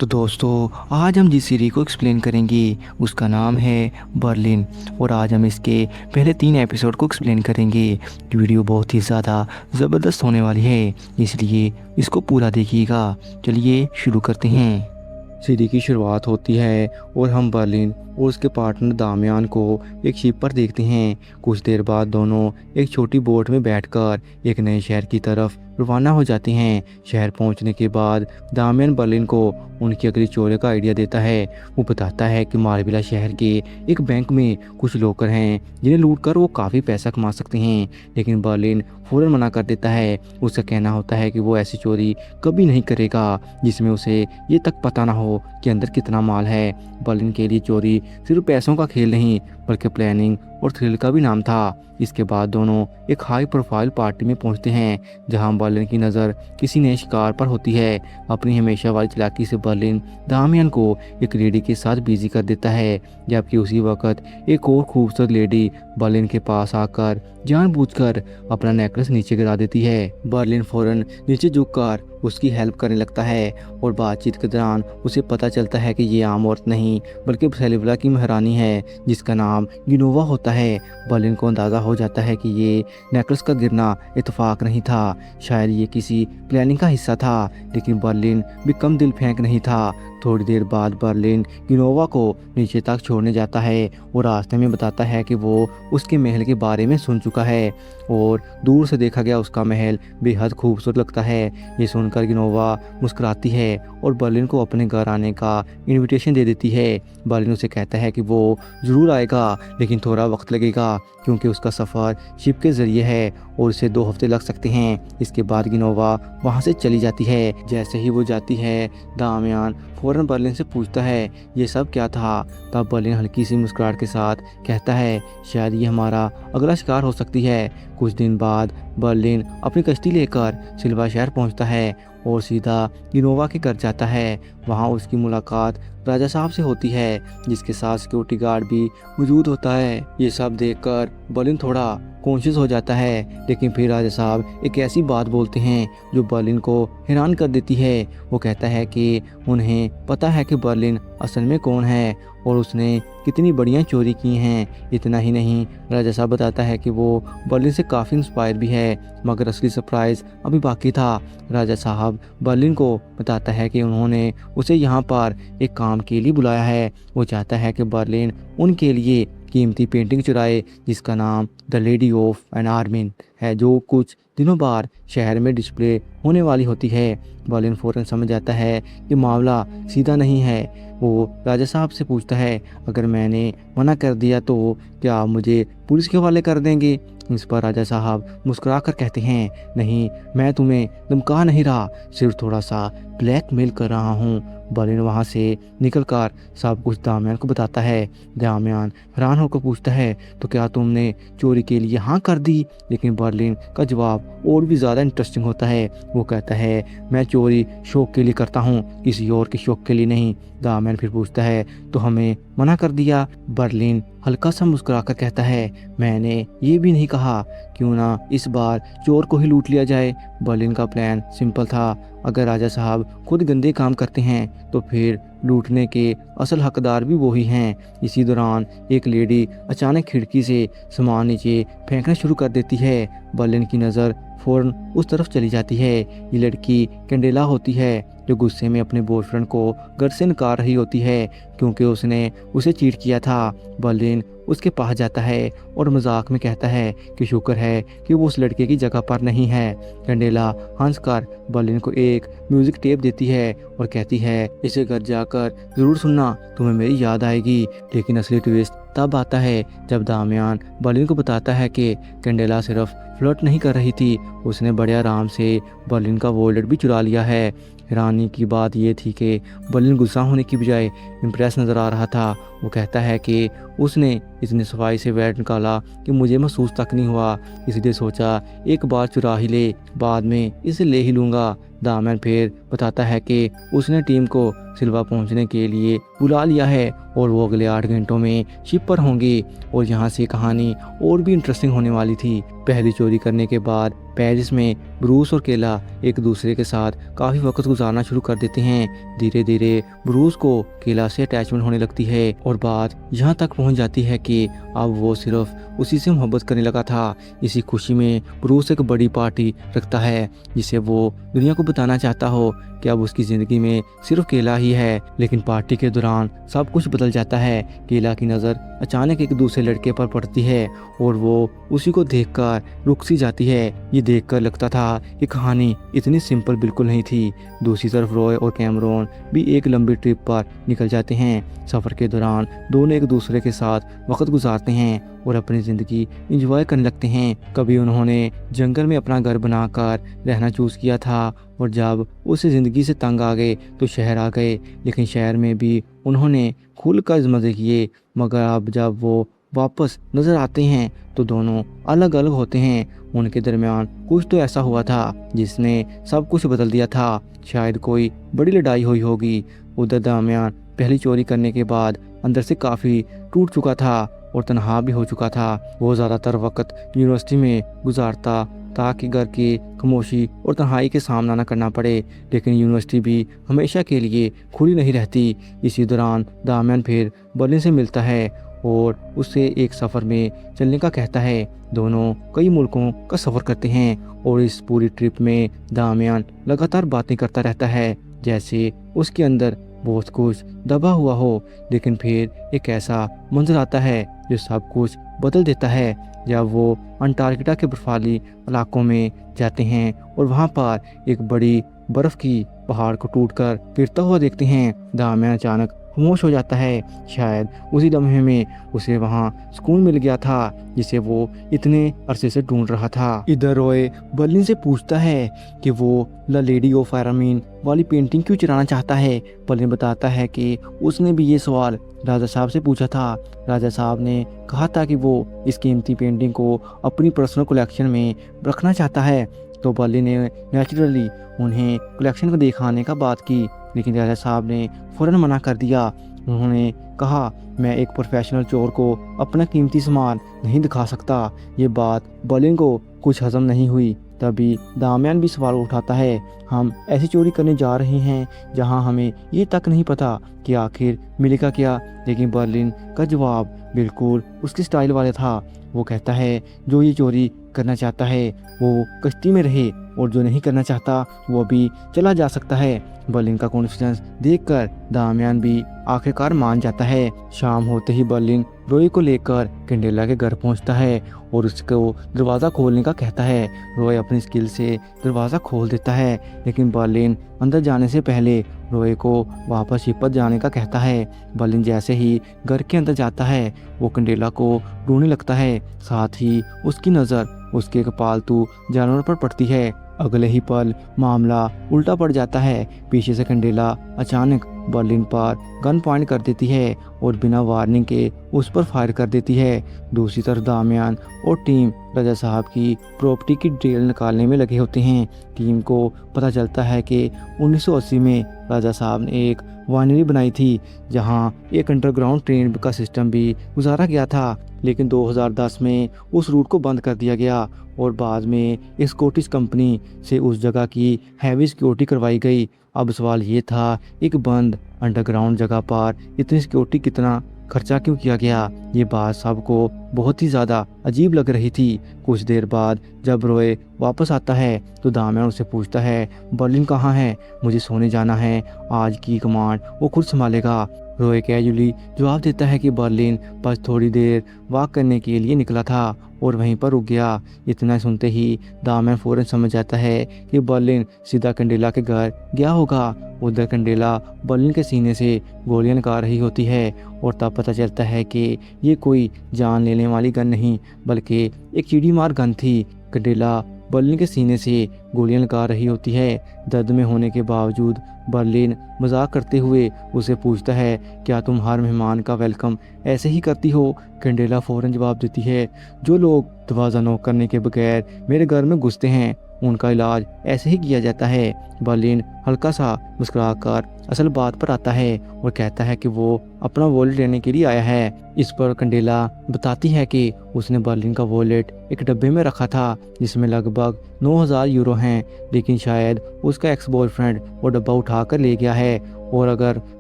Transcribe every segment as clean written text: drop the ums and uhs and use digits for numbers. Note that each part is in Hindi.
तो दोस्तों, आज हम जिस सीरीज़ को एक्सप्लेन करेंगे उसका नाम है बर्लिन। और आज हम इसके पहले 3 एपिसोड को एक्सप्लेन करेंगे। वीडियो बहुत ही ज़्यादा ज़बरदस्त होने वाली है, इसलिए इसको पूरा देखिएगा। चलिए शुरू करते हैं। सीरीज़ की शुरुआत होती है और हम बर्लिन और उसके पार्टनर दामियान को एक शिप पर देखते हैं। कुछ देर बाद दोनों एक छोटी बोट में बैठकर एक नए शहर की तरफ रवाना हो जाते हैं। शहर पहुंचने के बाद दामियान बर्लिन को उनकी अगली चोरी का आइडिया देता है। वो बताता है कि मार्विला शहर के एक बैंक में कुछ लॉकर हैं जिन्हें लूटकर वो काफ़ी पैसा कमा सकते हैं, लेकिन बर्लिन फ़ौरन मना कर देता है। उसका कहना होता है कि वो ऐसी चोरी कभी नहीं करेगा जिसमें उसे ये तक पता ना हो कि अंदर कितना माल है। बर्लिन के लिए चोरी सिर्फ पैसों का खेल नहीं बल्कि प्लानिंग और थ्रिल का भी नाम था। इसके बाद दोनों एक हाई प्रोफाइल पार्टी में पहुंचते हैं जहां बर्लिन की नज़र किसी नए शिकार पर होती है। अपनी हमेशा वाली चालाकी से बर्लिन दामियन को एक लेडी के साथ बिजी कर देता है, जबकि उसी वक्त एक और खूबसूरत लेडी बर्लिन के पास आकर जानबूझकर अपना नेकलेस नीचे गिरा देती है। बर्लिन फौरन नीचे झुककर उसकी हेल्प करने लगता है और बातचीत के दौरान उसे पता चलता है कि ये आम औरत नहीं बल्कि सेलिब्रा की महारानी है जिसका नाम गिनोवा होता है। बर्लिन को अंदाज़ा हो जाता है कि ये नेकलेस का गिरना इत्तेफाक नहीं था, शायद ये किसी प्लानिंग का हिस्सा था, लेकिन बर्लिन भी कम दिल फेंक नहीं था। थोड़ी देर बाद बर्लिन गिनोवा को नीचे तक छोड़ने जाता है और रास्ते में बताता है कि वो उसके महल के बारे में सुन चुका है और दूर से देखा गया उसका महल बेहद खूबसूरत लगता है। ये सुनकर गिनोवा मुस्कुराती है और बर्लिन को अपने घर आने का इनविटेशन दे देती है। बर्लिन उसे कहता है कि वो ज़रूर आएगा, लेकिन थोड़ा वक्त लगेगा क्योंकि उसका सफ़र शिप के ज़रिए है और उसे 2 हफ्ते लग सकते हैं। इसके बाद गिनोवा वहाँ से चली जाती है। जैसे ही वो जाती है, दामियान फ़ौरन बर्लिन से पूछता है ये सब क्या था। तब बर्लिन हल्की सी मुस्कुराहट के साथ कहता है शायद ये हमारा अगला शिकार हो सकती है। कुछ दिन बाद बर्लिन अपनी कश्ती लेकर सिल्वा शहर पहुंचता है और सीधा गिनोवा के घर जाता है। वहां उसकी मुलाकात राजा साहब से होती है जिसके साथ सिक्योरिटी गार्ड भी मौजूद होता है। ये सब देखकर बर्लिन थोड़ा कॉन्शियस हो जाता है, लेकिन फिर राजा साहब एक ऐसी बात बोलते हैं जो बर्लिन को हैरान कर देती है। वो कहता है कि उन्हें पता है कि बर्लिन असल में कौन है और उसने कितनी बढ़िया चोरी की हैं। इतना ही नहीं, राजा साहब बताता है कि वो बर्लिन से काफ़ी इंस्पायर भी है, मगर असली सरप्राइज़ अभी बाकी था। राजा साहब बर्लिन को बताता है कि उन्होंने उसे यहाँ पर एक काम के लिए बुलाया है। वो चाहता है कि बर्लिन उनके लिए कीमती पेंटिंग चुराए जिसका नाम the lady of an ermine है, जो कुछ दिनों बाद शहर में डिस्प्ले होने वाली होती है। बर्लिन फ़ौरन समझ जाता है कि मामला सीधा नहीं है। वो राजा साहब से पूछता है अगर मैंने मना कर दिया तो क्या आप मुझे पुलिस के हवाले कर देंगे। इस पर राजा साहब मुस्कुरा कर कहते हैं नहीं, मैं तुम्हें धमका नहीं रहा, सिर्फ थोड़ा सा ब्लैकमेल कर रहा हूँ। बर्लिन वहाँ से निकलकर सब कुछ दामियान को बताता है। दामियान हैरान होकर पूछता है तो क्या तुमने चोरी के लिए हाँ कर दी। लेकिन बर्लिन का जवाब और भी ज़्यादा इंटरेस्टिंग होता है। वो कहता है मैं चोरी शौक के लिए करता हूँ, किसी और के शौक के लिए नहीं। दामियान फिर पूछता है तो हमें मना कर दिया। बर्लिन हल्का सा मुस्कुराकर कहता है मैंने ये भी नहीं कहा, क्यों ना इस बार चोर को ही लूट लिया जाए। बर्लिन का प्लान सिंपल था, अगर राजा साहब खुद गंदे काम करते हैं तो फिर लूटने के असल हकदार भी वही हैं। इसी दौरान एक लेडी अचानक खिड़की से सामान नीचे फेंकना शुरू कर देती है। बर्लिन की नज़र फ़ौरन उस तरफ चली जाती है। ये लड़की कैंडेला होती है जो गुस्से में अपने बॉयफ्रेंड को घर से निकाल रही होती है क्योंकि उसने उसे चीट किया था। बर्लिन उसके पास जाता है और मजाक में कहता है कि शुक्र है कि वो उस लड़के की जगह पर नहीं है। कैंडेला हंसकर बर्लिन को एक म्यूज़िक टेप देती है और कहती है इसे घर जाकर ज़रूर सुनना, तुम्हें मेरी याद आएगी। लेकिन असली ट्विस्ट तब आता है जब दामियान बर्लिन को बताता है कि कैंडेला सिर्फ फ्लर्ट नहीं कर रही थी, उसने बड़े आराम से बर्लिन का वॉलेट भी चुरा लिया है। हैरानी की बात यह थी कि बर्लिन गुस्सा होने की बजाय इम्प्रेस नज़र आ रहा था। वो कहता है कि उसने इतनी सफाई से वैट निकाला कि मुझे महसूस तक नहीं हुआ, इसलिए सोचा एक बार चुरा ही ले, बाद में इसे ले ही लूँगा। दामियान फिर बताता है कि उसने टीम को सिल्वा पहुंचने के लिए बुला लिया है और वो अगले 8 घंटों में शिप पर होंगे। और यहाँ से कहानी और भी इंटरेस्टिंग होने वाली थी। पहली चोरी करने के बाद पेरिस में ब्रूस और केला एक दूसरे के साथ काफ़ी वक्त गुजारना शुरू कर देते हैं। धीरे धीरे ब्रूस को केला से अटैचमेंट होने लगती है और बात यहाँ तक पहुँच जाती है कि अब वो सिर्फ उसी से मोहब्बत करने लगा था। इसी खुशी में ब्रूस एक बड़ी पार्टी रखता है जिसे वो दुनिया को बताना चाहता हो कि अब उसकी ज़िंदगी में सिर्फ केला ही है। लेकिन पार्टी के दौरान सब कुछ बदल जाता है। केला की नज़र अचानक एक दूसरे लड़के पर पड़ती है और वो उसी को देखकर रुक सी जाती है। ये देखकर लगता था कि कहानी इतनी सिंपल बिल्कुल नहीं थी। दूसरी तरफ रॉय और कैमरॉन भी एक लंबी ट्रिप पर निकल जाते हैं। सफ़र के दौरान दोनों एक दूसरे के साथ वक्त गुजारते हैं और अपनी ज़िंदगी इंजॉय करने लगते हैं। कभी उन्होंने जंगल में अपना घर बनाकर रहना चूज़ किया था और जब उस ज़िंदगी से तंग आ गए तो शहर आ गए। लेकिन शहर में भी उन्होंने खुलकर मज़े किए। मगर अब जब वो वापस नज़र आते हैं तो दोनों अलग अलग होते हैं। उनके दरमियान कुछ तो ऐसा हुआ था जिसने सब कुछ बदल दिया था। शायद कोई बड़ी लड़ाई हुई होगी। उधर दरमियान पहली चोरी करने के बाद अंदर से काफ़ी टूट चुका था और तनहा भी हो चुका था। वो ज़्यादातर वक्त यूनिवर्सिटी में गुजारता ताकि घर की खामोशी और तन्हाई के सामना न करना पड़े। लेकिन यूनिवर्सिटी भी हमेशा के लिए खुली नहीं रहती। इसी दौरान दामियन फिर बर्लिन से मिलता है और उससे एक सफ़र में चलने का कहता है। दोनों कई मुल्कों का सफ़र करते हैं और इस पूरी ट्रिप में दामियन लगातार बातें करता रहता है जैसे उसके अंदर बहुत कुछ दबा हुआ हो। लेकिन फिर एक ऐसा मंजर आता है जो सब कुछ बदल देता है जब वो अंटार्कटिका के बर्फाली इलाकों में जाते हैं और वहाँ पर एक बड़ी बर्फ़ की पहाड़ को टूटकर गिरता हुआ देखते हैं। दामियन अचानक खामोश हो जाता है। शायद उसी लम्हे में उसे वहाँ सुकून मिल गया था जिसे वो इतने अरसे से ढूंढ रहा था। इधर रॉय बर्लिन से पूछता है कि वो द लेडी ऑफ आयरमीन वाली पेंटिंग क्यों चुराना चाहता है। बर्लिन बताता है कि उसने भी ये सवाल राजा साहब से पूछा था। राजा साहब ने कहा था कि वो इस कीमती पेंटिंग को अपनी पर्सनल कलेक्शन में रखना चाहता है। तो बर्लिन ने नेचुरली उन्हें कलेक्शन को दिखाने का बात की। लेकिन राजा साहब ने फ़ौरन मना कर दिया। उन्होंने कहा, मैं एक प्रोफेशनल चोर को अपना कीमती सामान नहीं दिखा सकता। ये बात बर्लिन को कुछ हजम नहीं हुई। तभी दामियन भी सवाल उठाता है, हम ऐसी चोरी करने जा रहे हैं जहां हमें ये तक नहीं पता कि आखिर मिलेगा क्या। लेकिन बर्लिन का जवाब बिल्कुल उसके स्टाइल वाला था। वो कहता है, जो ये चोरी करना चाहता है वो कश्ती में रहे और जो नहीं करना चाहता वो अभी चला जा सकता है। बर्लिन का कॉन्फिडेंस देखकर दामियन भी आखिरकार मान जाता है। शाम होते ही बर्लिन रॉय को लेकर कैंडेला के घर पहुंचता है और उसको दरवाज़ा खोलने का कहता है। रॉय अपनी स्किल से दरवाज़ा खोल देता है लेकिन बर्लिन अंदर जाने से पहले रॉय को वापस शिप पर जाने का कहता है। बर्लिन जैसे ही घर के अंदर जाता है वो कैंडेला को ढूंढने लगता है। साथ ही उसकी नज़र उसके एक पालतू जानवर पर पड़ती है। अगले ही पल मामला उल्टा पड़ जाता है। पीछे से कैंडेला अचानक बर्लिन पर गन पॉइंट कर देती है और बिना वार्निंग के उस पर फायर कर देती है। दूसरी तरफ दामियन और टीम राजा साहब की प्रॉपर्टी की डिटेल निकालने में लगे होते हैं। टीम को पता चलता है कि 1980 में राजा साहब ने एक वाइनरी बनाई थी जहां एक अंडरग्राउंड ट्रेन का सिस्टम भी गुजारा गया था। लेकिन 2010 में उस रूट को बंद कर दिया गया और बाद में एक स्कॉटिश कंपनी से उस जगह की हैवी सिक्योरिटी करवाई गई। अब सवाल ये था, एक बंद अंडरग्राउंड जगह पर इतनी सिक्योरिटी कितना खर्चा क्यों किया गया। ये बात सबको बहुत ही ज़्यादा अजीब लग रही थी। कुछ देर बाद जब रॉय वापस आता है तो दामियन उससे पूछता है, बर्लिन कहाँ है, मुझे सोने जाना है, आज की कमांड वो खुद संभालेगा। रॉय कैजुअली जवाब देता है कि बर्लिन बस थोड़ी देर वॉक करने के लिए निकला था और वहीं पर रुक गया। इतना सुनते ही दामियन फौरन समझ जाता है कि बर्लिन सीधा कैंडेला के घर गया होगा। उधर कैंडेला बर्लिन के सीने से गोलियां निकाल रही होती है और तब पता चलता है कि ये कोई जान लेने वाली गन नहीं बल्कि एक चिड़ी मार गन थी। कैंडेला बर्लिन के सीने से गोलियां निकाल रही होती है। दर्द में होने के बावजूद बर्लिन मजाक करते हुए उसे पूछता है, क्या तुम हर मेहमान का वेलकम ऐसे ही करती हो। कैंडेला फौरन जवाब देती है, जो लोग दरवाज़ा नॉक करने के बगैर मेरे घर में घुसते हैं उनका इलाज ऐसे ही किया जाता है। बर्लिन हल्का सा मुस्कुराकर असल बात पर आता है और कहता है कि वो अपना वॉलेट लेने के लिए आया है। इस पर कंडेला बताती है कि उसने बर्लिन का वॉलेट एक डब्बे में रखा था जिसमें लगभग 9,000 यूरो हैं, लेकिन शायद उसका एक्स बॉयफ्रेंड वो डब्बा उठा कर ले गया है और अगर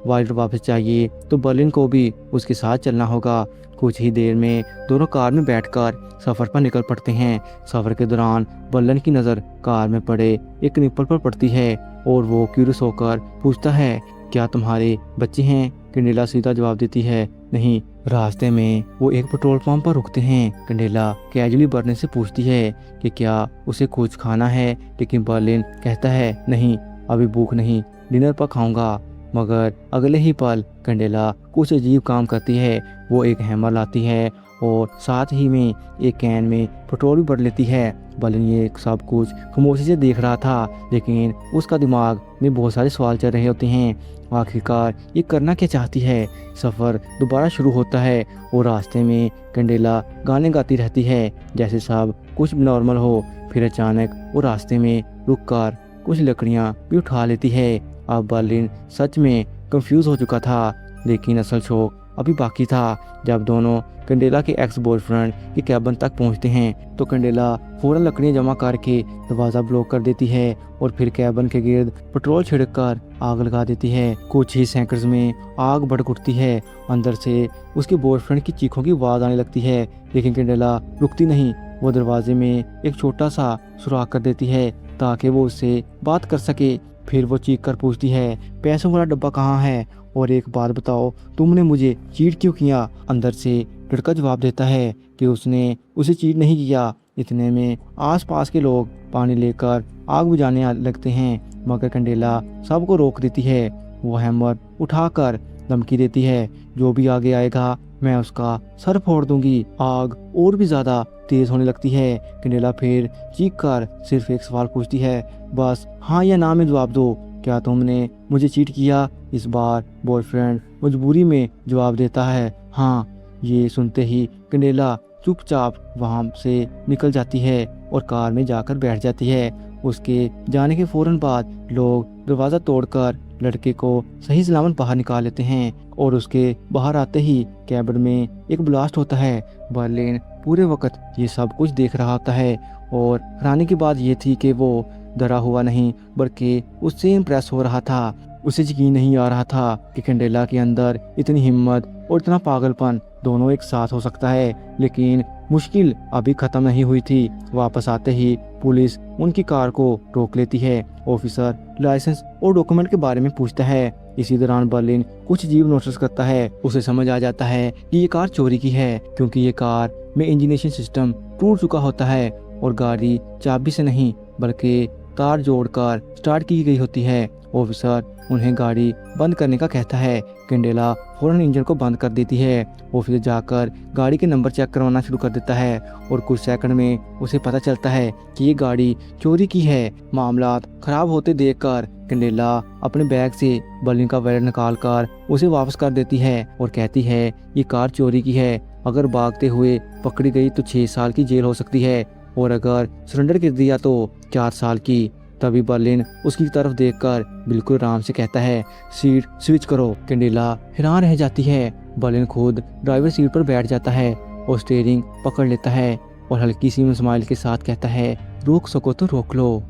वॉलेट वापस चाहिए तो बर्लिन को भी उसके साथ चलना होगा। कुछ ही देर में दोनों कार में बैठकर सफ़र पर निकल पड़ते हैं। सफ़र के दौरान बर्लिन की नज़र कार में पड़े एक निप्पल पर पड़ती है और वो क्यूरियस होकर पूछता है, क्या तुम्हारे बच्चे हैं? कंडेला सीधा जवाब देती है, नहीं। रास्ते में वो एक पेट्रोल पंप पर रुकते हैं। कंडेला कैजुअली बर्लिन से पूछती है कि क्या उसे कुछ खाना है, लेकिन बर्लिन कहता है, नहीं अभी भूख नहीं, डिनर पर खाऊंगा। मगर अगले ही पल कंडेला कुछ अजीब काम करती है। वो एक हैमर लाती है और साथ ही में एक कैन में पेट्रोल भी भर लेती है। बर्लिन ये सब कुछ खामोशी से देख रहा था, लेकिन उसका दिमाग में बहुत सारे सवाल चल रहे होते हैं। आखिरकार ये करना क्या चाहती है? सफ़र दोबारा शुरू होता है और रास्ते में कंडेला गाने गाती रहती है जैसे सब कुछ नॉर्मल हो। फिर अचानक वो रास्ते में रुककर कुछ लकड़ियाँ भी उठा लेती है। अब बर्लिन सच में कंफ्यूज हो चुका था, लेकिन असल शौक अभी बाकी था। जब दोनों कंडेला के एक्स बॉयफ्रेंड के कैबिन तक पहुंचते हैं तो कंडेला फौरन लकड़ियां जमा करके दरवाज़ा ब्लॉक कर देती है और फिर कैबिन के गिर्द पेट्रोल छिड़ककर आग लगा देती है। कुछ ही सेकंड्स में आग भड़क उठती है। अंदर से उसके बॉयफ्रेंड की चीखों की आवाज़ आने लगती है, लेकिन कंडेला रुकती नहीं। वो दरवाजे में एक छोटा सा सुराख कर देती है ताकि वो उससे बात कर सके। फिर वो चीख कर पूछती है, पैसों वाला डब्बा कहाँ है? और एक बात बताओ, तुमने मुझे चीट क्यों किया? अंदर से लड़का जवाब देता है कि उसने उसे चीट नहीं किया। इतने में आसपास के लोग पानी लेकर आग बुझाने लगते हैं, मगर कंडेला सबको रोक देती है। वो हैमर उठाकर धमकी देती है, जो भी आगे आएगा मैं उसका सर फोड़ दूंगी। आग और भी ज़्यादा तेज होने लगती है। कंडेला फिर चीख कर सिर्फ एक सवाल पूछती है, बस हाँ या ना में जवाब दो, क्या तुमने मुझे चीट किया? इस बार बॉयफ्रेंड मजबूरी में जवाब देता है, हाँ। ये सुनते ही कंडेला चुपचाप वहाँ से निकल जाती है और कार में जाकर बैठ जाती है। उसके जाने के फौरन बाद लोग दरवाज़ा तोड़कर लड़के को सही सलामत बाहर निकाल लेते हैं और उसके बाहर आते ही कैबिन में एक ब्लास्ट होता है। बर्लिन पूरे वक्त ये सब कुछ देख रहा होता है और हैरानी की बात ये थी कि वो डरा हुआ नहीं बल्कि उससे इम्प्रेस हो रहा था। उसे यकीन नहीं आ रहा था कि कंडेला के अंदर इतनी हिम्मत और इतना पागलपन दोनों एक साथ हो सकता है। लेकिन मुश्किल अभी खत्म नहीं हुई थी। वापस आते ही पुलिस उनकी कार को रोक लेती है। ऑफिसर लाइसेंस और डॉक्यूमेंट के बारे में पूछता है। इसी दौरान बर्लिन कुछ अजीब नोटिस करता है। उसे समझ आ जाता है कि ये कार चोरी की है, क्योंकि ये कार में इंजीनियरिंग सिस्टम टूट चुका होता है और गाड़ी चाबी से नहीं बल्कि तार जोड़कर स्टार्ट की गई होती है। ऑफिसर उन्हें गाड़ी बंद करने का कहता है। कंडेला फौरन इंजन को बंद कर देती है। ऑफिसर जाकर गाड़ी के नंबर चेक करवाना शुरू कर देता है और कुछ सेकंड में उसे पता चलता है कि ये गाड़ी चोरी की है। मामला खराब होते देखकर कंडेला अपने बैग से बर्लिन का वॉलेट निकालकर उसे वापस कर देती है और कहती है, ये कार चोरी की है। अगर भागते हुए पकड़ी गई तो 6 साल की जेल हो सकती है और अगर सरेंडर कर दिया तो 4 साल की। तभी बर्लिन उसकी तरफ देखकर बिल्कुल आराम से कहता है, सीट स्विच करो। कंडेला हैरान रह जाती है। बर्लिन खुद ड्राइवर सीट पर बैठ जाता है और स्टीयरिंग पकड़ लेता है और हल्की सी स्माइल के साथ कहता है, रोक सको तो रोक लो।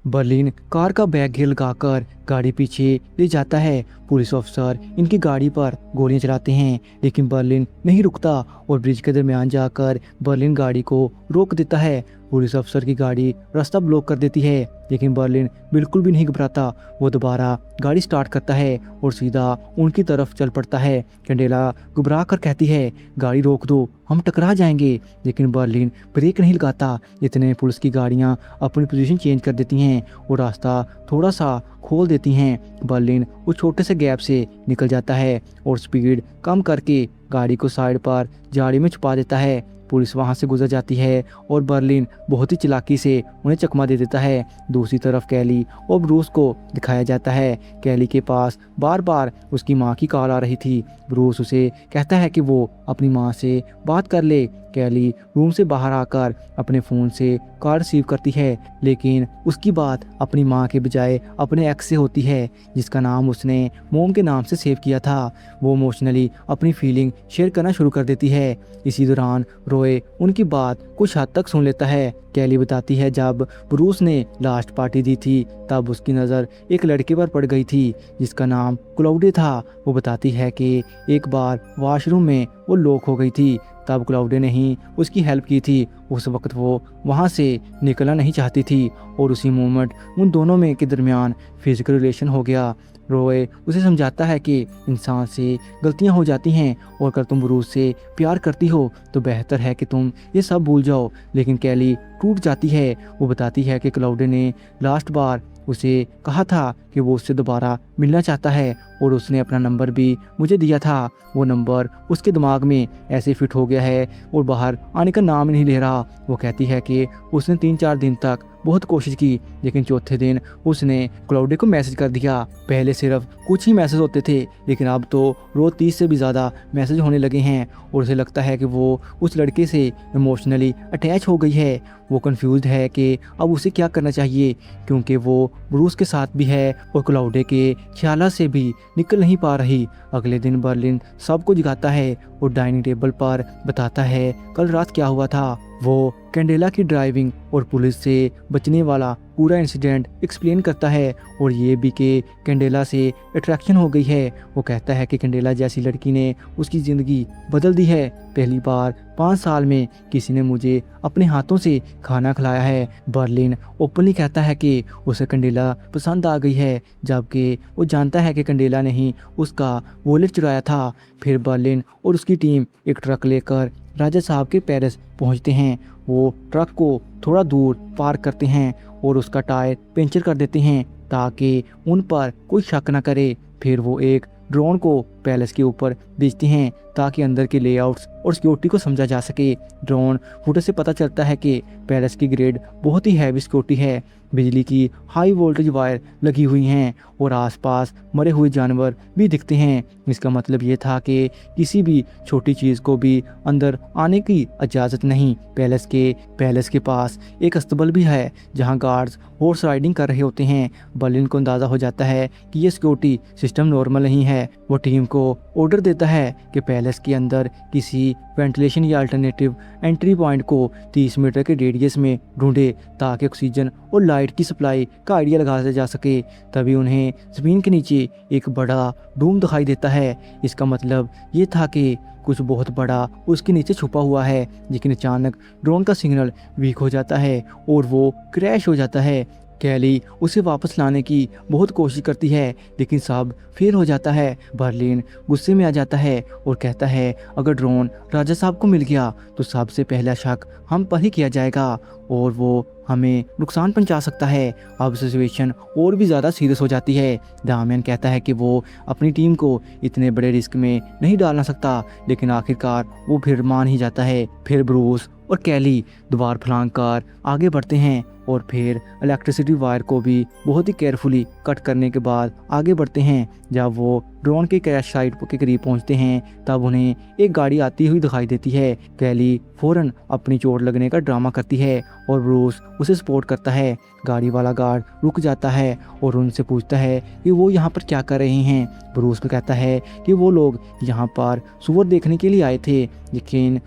बर्लिन कार का बैग गिर लगाकर गाड़ी पीछे ले जाता है। पुलिस ऑफिसर इनकी गाड़ी पर गोलियां चलाते हैं, लेकिन बर्लिन नहीं रुकता और ब्रिज के दरमियान जाकर बर्लिन गाड़ी को रोक देता है। पुलिस अफसर की गाड़ी रास्ता ब्लॉक कर देती है, लेकिन बर्लिन बिल्कुल भी नहीं घबराता। वो दोबारा गाड़ी स्टार्ट करता है और सीधा उनकी तरफ चल पड़ता है। कंडेला घबरा कर कहती है, गाड़ी रोक दो, हम टकरा जाएंगे, लेकिन बर्लिन ब्रेक नहीं लगाता। इतने में पुलिस की गाड़ियां अपनी पोजीशन चेंज कर देती हैं और रास्ता थोड़ा सा खोल देती हैं। बर्लिन उस छोटे से गैप से निकल जाता है और स्पीड कम करके गाड़ी को साइड पर झाड़ी में छुपा देता है। पुलिस वहाँ से गुजर जाती है और बर्लिन बहुत ही चालाकी से उन्हें चकमा दे देता है। दूसरी तरफ कैली और ब्रूस को दिखाया जाता है। कैली के पास बार बार उसकी माँ की कॉल आ रही थी। ब्रूस उसे कहता है कि वो अपनी माँ से बात कर ले। कैली रूम से बाहर आकर अपने फ़ोन से कॉल रिसीव करती है, लेकिन उसकी बात अपनी माँ के बजाय अपने एक्स से होती है, जिसका नाम उसने मोम के नाम से सेव किया था। वो इमोशनली अपनी फीलिंग शेयर करना शुरू कर देती है। इसी दौरान रॉय उनकी बात कुछ हद तक सुन लेता है। कैली बताती है जब ब्रूस ने लास्ट पार्टी दी थी तब उसकी नज़र एक लड़के पर पड़ गई थी जिसका नाम क्लाउडे था। वो बताती है कि एक बार वॉशरूम में वो लॉक हो गई थी, तब क्लाउडे ने ही उसकी हेल्प की थी। उस वक्त वो वहाँ से निकलना नहीं चाहती थी और उसी मोमेंट उन दोनों में के दरमियान फिजिकल रिलेशन हो गया। रॉय उसे समझाता है कि इंसान से गलतियां हो जाती हैं और अगर तुम ब्रूस से प्यार करती हो तो बेहतर है कि तुम ये सब भूल जाओ, लेकिन कैली टूट जाती है। वो बताती है कि क्लाउडे ने लास्ट बार उसे कहा था कि वो उससे दोबारा मिलना चाहता है और उसने अपना नंबर भी मुझे दिया था। वो नंबर उसके दिमाग में ऐसे फिट हो गया है और बाहर आने का नाम नहीं ले रहा। वो कहती है कि उसने 3-4 दिन तक बहुत कोशिश की, लेकिन चौथे दिन उसने क्लाउडे को मैसेज कर दिया। पहले सिर्फ कुछ ही मैसेज होते थे, लेकिन अब तो रोज़ 30 से भी ज़्यादा मैसेज होने लगे हैं और उसे लगता है कि वो उस लड़के से इमोशनली अटैच हो गई है। वो कंफ्यूज्ड है कि अब उसे क्या करना चाहिए, क्योंकि वो ब्रूस के साथ भी है और क्लाउडे के ख्याल से भी निकल नहीं पा रही। अगले दिन बर्लिन सबको जगाता है और डाइनिंग टेबल पर बताता है कल रात क्या हुआ था। वो कैंडेला की ड्राइविंग और पुलिस से बचने वाला पूरा इंसिडेंट एक्सप्लेन करता है और ये भी कि कैंडेला से अट्रैक्शन हो गई है। वो कहता है कि कैंडेला जैसी लड़की ने उसकी ज़िंदगी बदल दी है। पहली बार 5 साल में किसी ने मुझे अपने हाथों से खाना खिलाया है। बर्लिन ओपनली कहता है कि उसे कैंडेला पसंद आ गई है, जबकि वो जानता है कि कैंडेला ने ही उसका वॉलेट चुराया था। फिर बर्लिन और उसकी टीम एक ट्रक लेकर राजा साहब के पेरिस पहुंचते हैं। वो ट्रक को थोड़ा दूर पार्क करते हैं और उसका टायर पंचर कर देते हैं ताकि उन पर कोई शक न करे। फिर वो एक ड्रोन को पैलेस के ऊपर भेजते हैं ताकि अंदर के लेआउट्स और सिक्योरिटी को समझा जा सके। ड्रोन फुटेज से पता चलता है कि पैलेस की ग्रिड बहुत ही हैवी सिक्योरिटी है। बिजली की हाई वोल्टेज वायर लगी हुई हैं और आसपास मरे हुए जानवर भी दिखते हैं। इसका मतलब ये था कि किसी भी छोटी चीज़ को भी अंदर आने की इजाज़त नहीं। पैलेस के पास एक अस्तबल भी है जहां गार्ड्स हॉर्स राइडिंग कर रहे होते हैं। बर्लिन को अंदाज़ा हो जाता है कि ये सिक्योरिटी सिस्टम नॉर्मल नहीं है। वो टीम को ऑर्डर देता है कि पैलेस के अंदर किसी वेंटिलेशन या अल्टरनेटिव एंट्री पॉइंट को 30 मीटर के रेडियस में ढूंढे ताकि ऑक्सीजन और लाइट की सप्लाई का आइडिया लगाया जा सके। तभी उन्हें ज़मीन के नीचे एक बड़ा डूम दिखाई देता है। इसका मतलब ये था कि कुछ बहुत बड़ा उसके नीचे छुपा हुआ है, लेकिन अचानक ड्रोन का सिग्नल वीक हो जाता है और वो क्रैश हो जाता है। कैली उसे वापस लाने की बहुत कोशिश करती है, लेकिन सब फेल हो जाता है। बर्लिन गुस्से में आ जाता है और कहता है अगर ड्रोन राजा साहब को मिल गया तो सबसे पहला शक हम पर ही किया जाएगा और वो हमें नुकसान पहुंचा सकता है। अब सिचुएशन और भी ज़्यादा सीरियस हो जाती है। दामियन कहता है कि वो अपनी टीम को इतने बड़े रिस्क में नहीं डालना सकता, लेकिन आखिरकार वो फिर मान ही जाता है। फिर ब्रूस और कैली द्वार फलांग कर आगे बढ़ते हैं और फिर इलेक्ट्रिसिटी वायर को भी बहुत ही केयरफुली कट करने के बाद आगे बढ़ते हैं। जब वो ड्रोन के क्रैश साइट के करीब पहुंचते हैं तब उन्हें एक गाड़ी आती हुई दिखाई देती है। कैली फौरन अपनी चोट लगने का ड्रामा करती है और ब्रूस उसे सपोर्ट करता है। गाड़ी वाला गार्ड रुक जाता है और उनसे पूछता है कि वो यहाँ पर क्या कर रहे हैं। ब्रूस को कहता है कि वो लोग यहाँ पर सुअर देखने के लिए आए थे, लेकिन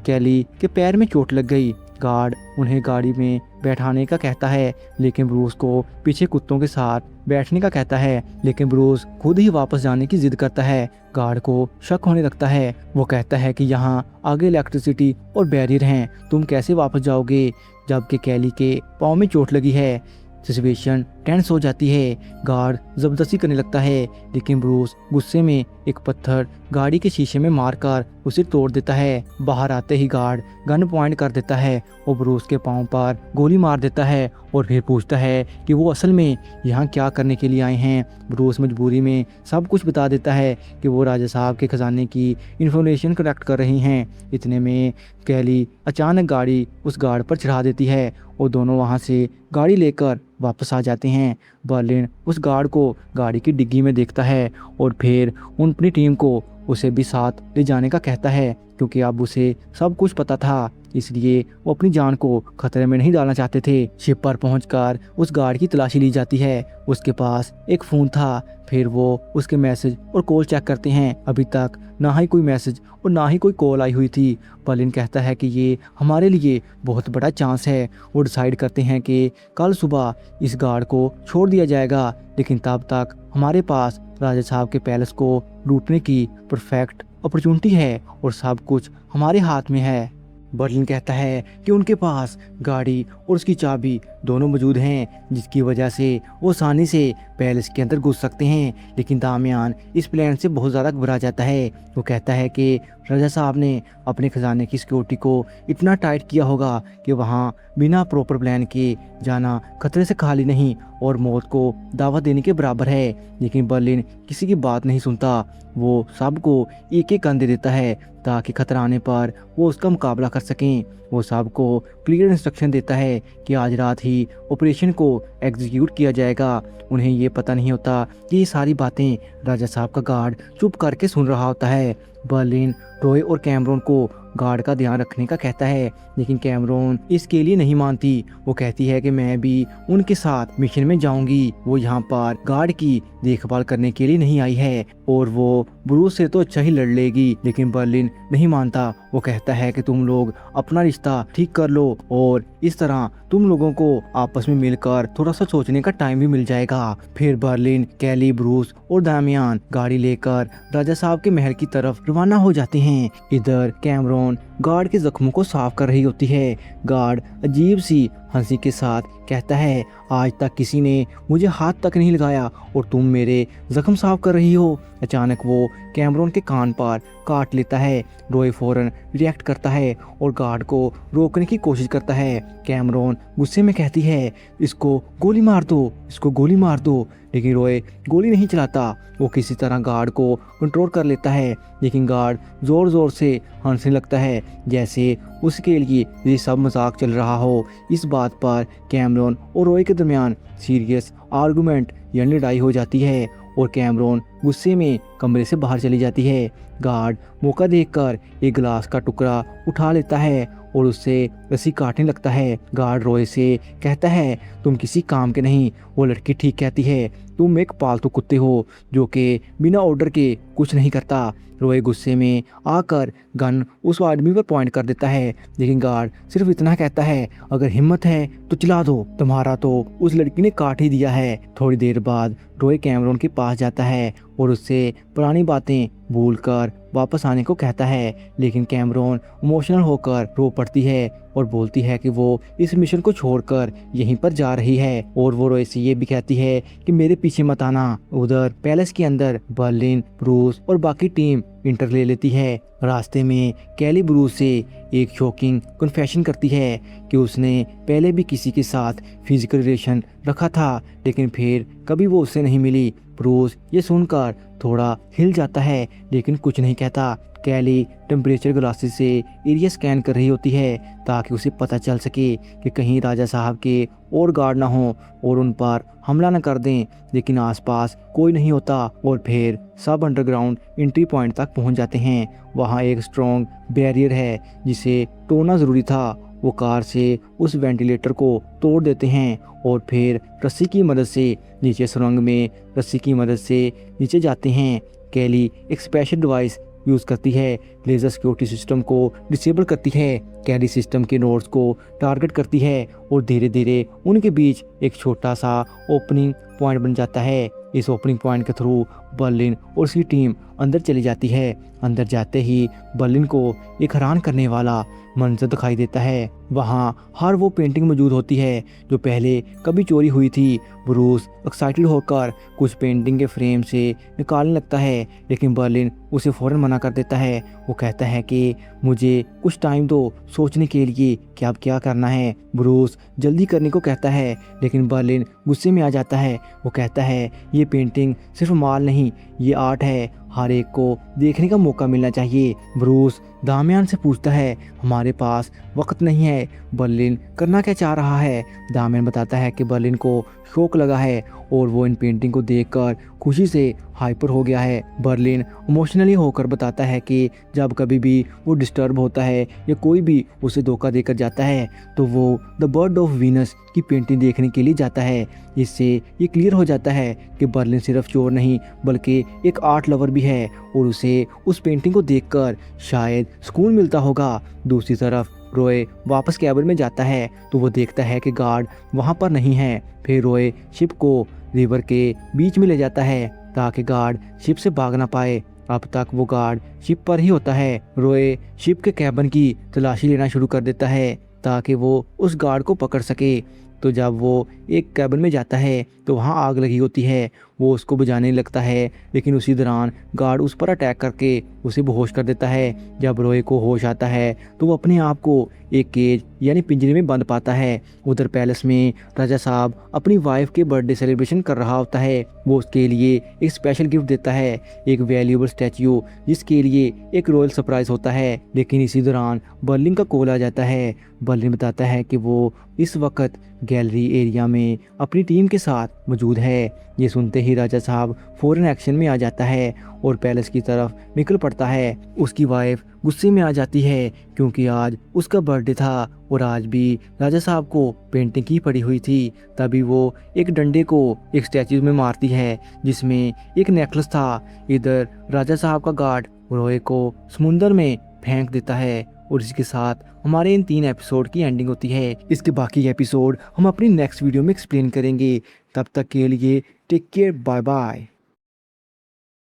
कैली के पैर में चोट लग गई। गार्ड उन्हें गाड़ी में बैठाने का कहता है, लेकिन ब्रूस को पीछे कुत्तों के साथ बैठने का कहता है, लेकिन ब्रूस खुद ही वापस जाने की जिद करता है। गार्ड को शक होने लगता है। वो कहता है कि यहाँ आगे इलेक्ट्रिसिटी और बैरियर हैं, तुम कैसे वापस जाओगे, जबकि कैली के पाँव में चोट लगी है। सिचुएशन टेंस हो जाती है। गार्ड जबरदस्ती करने लगता है, लेकिन ब्रूस गुस्से में एक पत्थर गाड़ी के शीशे में मारकर उसे तोड़ देता है। बाहर आते ही गार्ड गन पॉइंट कर देता है और ब्रूस के पांव पर गोली मार देता है और फिर पूछता है कि वो असल में यहाँ क्या करने के लिए आए हैं। ब्रूस मजबूरी में सब कुछ बता देता है कि वो राजा साहब के खजाने की इंफॉर्मेशन कलेक्ट कर रही हैं। इतने में कैली अचानक गाड़ी उस गार्ड पर चढ़ा देती है और दोनों वहाँ से गाड़ी लेकर वापस आ जाते हैं। बर्लिन उस गार्ड को गाड़ी की डिग्गी में देखता है और फिर अपनी टीम को उसे भी साथ ले जाने का कहता है, क्योंकि अब उसे सब कुछ पता था, इसलिए वो अपनी जान को खतरे में नहीं डालना चाहते थे। शिप पर पहुंचकर उस गार्ड की तलाशी ली जाती है। उसके पास एक फ़ोन था। फिर वो उसके मैसेज और कॉल चेक करते हैं। अभी तक ना ही कोई मैसेज और ना ही कोई कॉल आई हुई थी। बर्लिन कहता है कि ये हमारे लिए बहुत बड़ा चांस है। वो डिसाइड करते हैं कि कल सुबह इस गार्ड को छोड़ दिया जाएगा, लेकिन तब तक हमारे पास राजा साहब के पैलेस को लूटने की परफेक्ट अपॉर्चुनिटी है और सब कुछ हमारे हाथ में है। बर्लिन कहता है कि उनके पास गाड़ी और उसकी चाबी दोनों मौजूद हैं, जिसकी वजह से वो आसानी से पैलेस के अंदर घुस सकते हैं। लेकिन दामियान इस प्लान से बहुत ज़्यादा घबरा जाता है। वो कहता है कि राजा साहब ने अपने खजाने की सिक्योरिटी को इतना टाइट किया होगा कि वहाँ बिना प्रॉपर प्लान के जाना खतरे से खाली नहीं और मौत को दावत देने के बराबर है। लेकिन बर्लिन किसी की बात नहीं सुनता। वो सबको एक एक गन दे देता है ताकि खतरा आने पर वो उसका मुकाबला कर सकें। वो सबको क्लियर इंस्ट्रक्शन देता है कि आज रात ही ऑपरेशन को एग्जीक्यूट किया जाएगा। उन्हें ये पता नहीं होता कि ये सारी बातें राजा साहब का गार्ड चुप करके सुन रहा होता है। बर्लिन रॉय और कैमरॉन को गार्ड का ध्यान रखने का कहता है, लेकिन कैमरॉन इसके लिए नहीं मानती। वो कहती है कि मैं भी उनके साथ मिशन में जाऊंगी। वो यहाँ पर गार्ड की देखभाल करने के लिए नहीं आई है और वो ब्रूस से तो अच्छा ही लड़ लेगी। लेकिन बर्लिन नहीं मानता। वो कहता है कि तुम लोग अपना रिश्ता ठीक कर लो और इस तरह तुम लोगों को आपस में मिलकर थोड़ा सा सोचने का टाइम भी मिल जाएगा। फिर बर्लिन, कैली, ब्रूस और दामियान गाड़ी लेकर राजा साहब के महल की तरफ रवाना हो जाते हैं। इधर कैमरॉन गार्ड के जख्मों को साफ कर रही होती है। गार्ड अजीब सी हंसी के साथ कहता है, आज तक किसी ने मुझे हाथ तक नहीं लगाया और तुम मेरे जख्म साफ कर रही हो। अचानक वो कैमरॉन के कान पर काट लेता है। रॉय फौरन रिएक्ट करता है और गार्ड को रोकने की कोशिश करता है। कैमरॉन गुस्से में कहती है, इसको गोली मार दो, इसको गोली मार दो। लेकिन रॉय गोली नहीं चलाता। वो किसी तरह गार्ड को कंट्रोल कर लेता है, लेकिन गार्ड ज़ोर ज़ोर से हंसने लगता है, जैसे उसके लिए ये सब मजाक चल रहा हो। इस बात पर कैमरॉन और रॉय के दरमियान सीरियस आर्गुमेंट यानी लड़ाई हो जाती है और कैमरॉन गुस्से में कमरे से बाहर चली जाती है। गार्ड मौका देखकर एक गिलास का टुकड़ा उठा लेता है और उससे रस्सी काटने लगता है। गार्ड रॉय से कहता है, तुम किसी काम के नहीं। वो लड़की ठीक कहती है, तुम एक पालतू कुत्ते हो जो कि बिना ऑर्डर के कुछ नहीं करता। रॉय गुस्से में आकर गन उस आदमी पर पॉइंट कर देता है, लेकिन गार्ड सिर्फ इतना कहता है, अगर हिम्मत है तो चिल्ला दो, तुम्हारा तो उस लड़की ने काट ही दिया है। थोड़ी देर बाद रॉय कैमरॉन के पास जाता है और उससे पुरानी बातें भूलकर वापस आने को कहता है, लेकिन कैमरॉन इमोशनल होकर रो पड़ती है और बोलती है कि वो इस मिशन को छोड़कर यहीं पर जा रही है और वो रॉय से ये भी कहती है कि मेरे पीछे मत आना। उधर पैलेस के अंदर बर्लिन, ब्रूस और बाकी टीम इंटर ले लेती है। रास्ते में कैली ब्रूस से एक शॉकिंग कन्फेशन करती है कि उसने पहले भी किसी के साथ फिजिकल रिलेशन रखा था, लेकिन फिर कभी वो उससे नहीं मिली। ब्रूस ये सुनकर थोड़ा हिल जाता है, लेकिन कुछ नहीं कहता। कैली टेम्परेचर ग्लासेस से एरिया स्कैन कर रही होती है ताकि उसे पता चल सके कि कहीं राजा साहब के और गार्ड ना हो और उन पर हमला न कर दें, लेकिन आसपास कोई नहीं होता और फिर सब अंडरग्राउंड एंट्री पॉइंट तक पहुंच जाते हैं। वहां एक स्ट्रॉन्ग बैरियर है जिसे तोड़ना ज़रूरी था। वो कार से उस वेंटिलेटर को तोड़ देते हैं और फिर रस्सी की मदद से नीचे सुरंग में रस्सी की मदद से नीचे जाते हैं। कैली एक स्पेशल डिवाइस यूज़ करती है, लेज़र सिक्योरिटी सिस्टम को डिसेबल करती है। कैली सिस्टम के नोड्स को टारगेट करती है और धीरे धीरे उनके बीच एक छोटा सा ओपनिंग पॉइंट बन जाता है। इस ओपनिंग पॉइंट के थ्रू बर्लिन और उसकी टीम अंदर चली जाती है। अंदर जाते ही बर्लिन को एक हैरान करने वाला मंजर दिखाई देता है। वहाँ हर वो पेंटिंग मौजूद होती है जो पहले कभी चोरी हुई थी। ब्रूस एक्साइटेड होकर कुछ पेंटिंग के फ्रेम से निकालने लगता है, लेकिन बर्लिन उसे फ़ौरन मना कर देता है। वो कहता है कि मुझे कुछ टाइम दो सोचने के लिए कि अब क्या करना है। ब्रूस जल्दी करने को कहता है, लेकिन बर्लिन गुस्से में आ जाता है। वो कहता है ये पेंटिंग सिर्फ माल नहीं, ये आर्ट है, हर एक को देखने का मौका मिलना चाहिए। ब्रूस दामियान से पूछता है हमारे पास वक्त नहीं है, बर्लिन करना क्या चाह रहा है। दामियान बताता है कि बर्लिन को शौक लगा है और वो इन पेंटिंग को देखकर खुशी से हाइपर हो गया है। बर्लिन इमोशनली होकर बताता है कि जब कभी भी वो डिस्टर्ब होता है या कोई भी उसे धोखा देकर जाता है तो वो द बर्ड ऑफ वीनस की पेंटिंग देखने के लिए जाता है। इससे ये क्लियर हो जाता है कि बर्लिन सिर्फ चोर नहीं बल्कि एक आर्ट लवर भी है और उसे उस पेंटिंग को देखकर शायद सुकून मिलता होगा। दूसरी तरफ रॉय वापस कैबिन में जाता है तो वो देखता है कि गार्ड वहाँ पर नहीं है। फिर रॉय शिप को रिवर के बीच में ले जाता है ताकि गार्ड शिप से भाग ना पाए। अब तक वो गार्ड शिप पर ही होता है। रॉय शिप के कैबिन की तलाशी लेना शुरू कर देता है ताकि वो उस गार्ड को पकड़ सके। तो जब वो एक कैबिन में जाता है तो वहाँ आग लगी होती है। वो उसको बुझाने लगता है, लेकिन उसी दौरान गार्ड उस पर अटैक करके उसे बेहोश कर देता है। जब रॉय को होश आता है तो वो अपने आप को एक केज यानी पिंजरे में बंद पाता है। उधर पैलेस में राजा साहब अपनी वाइफ के बर्थडे सेलिब्रेशन कर रहा होता है। वो उसके लिए एक स्पेशल गिफ्ट देता है, एक वैल्यूएबल स्टैच्यू, जिसके लिए एक रॉयल सरप्राइज होता है। लेकिन इसी दौरान बर्लिन का कॉल आ जाता है। बर्लिन बताता है कि वो इस वक्त गैलरी एरिया में अपनी टीम के साथ मौजूद है। ये सुनते ही राजा साहब फौरन एक्शन में आ जाता है और पैलेस की तरफ निकल पड़ता है। उसकी वाइफ गुस्से में आ जाती है क्योंकि आज उसका बर्थडे था और आज भी राजा साहब को पेंटिंग की पड़ी हुई थी। तभी वो एक डंडे को एक स्टैचू में मारती है जिसमें एक नेकलेस था। इधर राजा साहब का गार्ड रॉय को समुंदर में फेंक देता है और इसके साथ हमारे इन 3 एपिसोड की एंडिंग होती है। इसके बाकी एपिसोड हम अपनी नेक्स्ट वीडियो में एक्सप्लेन करेंगे। तब तक के लिए टेक केयर, बाय बाय।